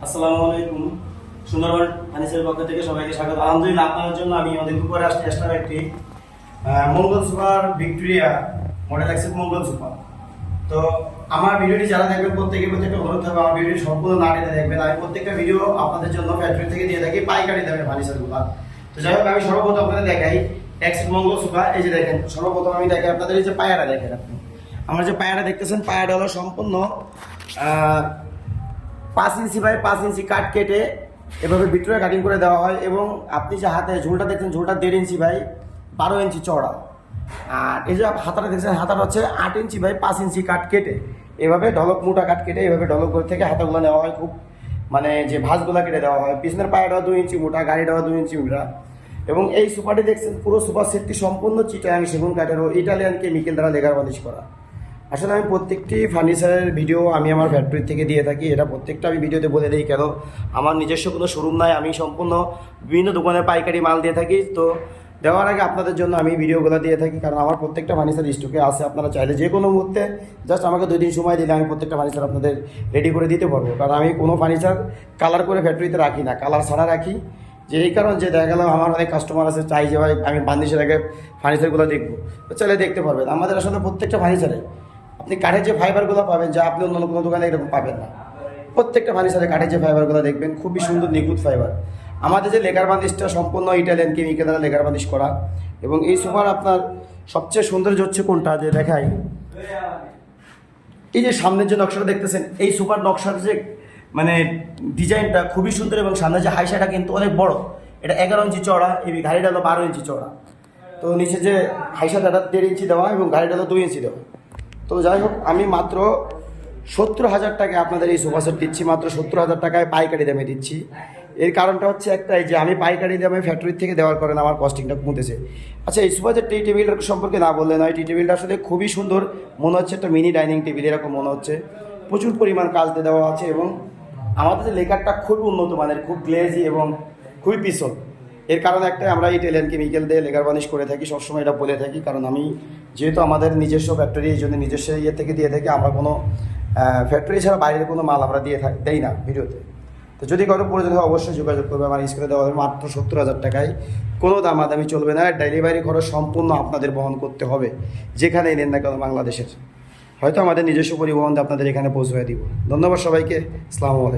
আসসালামু আলাইকুম। সুন্দরবন ফার্নিচারের পক্ষ থেকে সবাইকে স্বাগত। আলহামদুলিল্লাহ, আপনাদের জন্য আমি অনেক উপরে আসছি এক্সট্রা একটি মঙ্গল সুপার ভিক্টোরিয়া মডেল এক্সেস মঙ্গল সুপার। তো আমার ভিডিওটি যারা দেখবেন প্রত্যেকটা অনুরোধ থাকবে আমার ভিডিওটি সম্পূর্ণ না টেনে দেখবেন। আমি প্রত্যেকটা ভিডিও আপনাদের জন্য ফ্যাক্টরি থেকে দিয়ে থাকি পাইকারি দামে ফার্নিচারগুলো। তো যাই হোক, আমি সর্বপ্রথম আপনাদের দেখাই এক্সেস মঙ্গল সুপার। এই যে দেখেন, সর্বপ্রথম আমি দেখাই আপনাদের এই যে পায়াটা দেখেন। আপনি আমার যে পায়াটা দেখতেছেন, পায়াটা হলো সম্পূর্ণ 5 ইঞ্চি বাই 5 ইঞ্চি কাট কেটে এভাবে ভিতরে কাটিং করে দেওয়া হয়। এবং আপনি যে হাতে ঝুলটা দেখছেন, ঝুলটা 1.5 ইঞ্চি বাই 12 ইঞ্চি চওড়া। আর এই যে হাতাটা দেখছেন, হাতাটা হচ্ছে 8 ইঞ্চি বাই 5 ইঞ্চি কাট কেটে এভাবে ঢলক মোটা কাট কেটে এভাবে ঢলক করে থেকে হাতাগুলো নেওয়া হয়। খুব মানে যে ভাঁজগুলো কেটে দেওয়া হয়। পিছনের পায়াটাও 2 ইঞ্চি মোটা, গাড়িটাও 2 ইঞ্চি মোটা। এবং এই সুপারটি দেখছেন, পুরো সুপার সেটটি সম্পূর্ণ চিটাং সেগুন কাঠের ও ইটালিয়ান কেমিক্যাল দ্বারা লেগার বালিশ করা। আসলে আমি প্রত্যেকটি ফার্নিচারের ভিডিও আমি আমার ফ্যাক্টরি থেকে দিয়ে থাকি। এটা প্রত্যেকটা আমি ভিডিওতে বলে দিই, কেন আমার নিজস্ব কোনো শোরুম নাই। আমি সম্পূর্ণ বিভিন্ন দোকানে পাইকারি মাল দিয়ে থাকি। তো দেওয়ার আগে আপনাদের জন্য আমি ভিডিওগুলো দিয়ে থাকি, কারণ আমার প্রত্যেকটা ফার্নিচার স্টকে আছে। আপনারা চাইলে যে কোনো মুহূর্তে জাস্ট আমাকে 2 দিন সময় দিলে আমি প্রত্যেকটা ফার্নিচার আপনাদের রেডি করে দিতে পারবো। কারণ আমি কোনো ফার্নিচার কালার করে ফ্যাক্টরিতে রাখি না, কালার ছাড়া রাখি। যে এই কারণ যে দেখা গেল আমার অনেক কাস্টমার আছে চাই যে ভাই আমি বান্দিশের আগে ফার্নিচারগুলো দেখবো, তো চাইলে দেখতে পারবেন। আমাদের আসলে প্রত্যেকটা ফার্নিচারে আপনি কাঠের যে ফাইবারগুলো পাবেন, যা আপনি অন্য কোনো দোকানে এরকম পাবেন না। প্রত্যেকটা ফার্নিচারে কাঠের যে ফাইবারগুলো দেখবেন খুবই সুন্দর নিখুঁত ফাইবার। আমাদের যে লেকার বান্দিশটা সম্পূর্ণ ইটালিয়ান কেমিক্যাল দ্বারা লেকার বান্দিশ করা। এবং এই সোফার আপনার সবচেয়ে সৌন্দর্য হচ্ছে কোনটা, যে দেখাই এই যে সামনের যে নকশাটা দেখতেছেন, এই সোফার নকশার যে মানে ডিজাইনটা খুবই সুন্দর। এবং সামনে যে হাইসাটা কিন্তু অনেক বড়, এটা 11 ইঞ্চি চওড়া, এই গাড়িটা হলো 12 ইঞ্চি চওড়া। তো নিচে যে হাইসাটা 1.5 ইঞ্চি দেওয়া এবং গাড়িটা হলো 2 ইঞ্চি দেওয়া। তো যাই হোক, আমি মাত্র 70,000 টাকায় আপনাদের এই সোফা সেট দিচ্ছি, মাত্র 70,000 টাকায় পাইকারি দামে দিচ্ছি। এর কারণটা হচ্ছে একটাই, যে আমি পাইকারি দামে ফ্যাক্টরি থেকে দেওয়ার কারণে আমার কস্টিংটা কমতেছে। আচ্ছা, এই সোফা সেট টি টেবিলটার সম্পর্কে না বললে নয়। টি টেবিলটা আসলে খুবই সুন্দর, মনে হচ্ছে একটা মিনি ডাইনিং টেবিল এরকম মনে হচ্ছে। প্রচুর পরিমাণ কাজ দিয়ে দেওয়া আছে এবং আমাদের যে লেকারটা খুবই উন্নত মানের, খুব গ্লেজি এবং খুবই পিছল। এর কারণে একটাই, আমরা ইটালিয়ান কেমিক্যাল দিয়ে লেকার বার্নিশ করে থাকি, সবসময় এটা বলে থাকি। কারণ আমি যেহেতু আমাদের নিজস্ব ফ্যাক্টরি, এই জন্য নিজস্ব ইয়ে থেকে দিয়ে থাকি। আমরা কোনো ফ্যাক্টরি ছাড়া বাইরের কোনো মাল আমরা দেই না ভিডিওতে। তো যদি কারো প্রয়োজন হয় অবশ্যই যোগাযোগ করবে। আমার স্ক্রিনে দেওয়া হবে মাত্র 70,000 টাকায়। কোনো দামাদামি চলবে না। ডেলিভারি খরচ সম্পূর্ণ আপনাদের বহন করতে হবে, যেখানেই নেন না কেন বাংলাদেশের। হয়তো আমাদের নিজস্ব পরিবহন আপনাদের এখানে পৌঁছে দিব। ধন্যবাদ সবাইকে। আসসালামু আলাইকুম।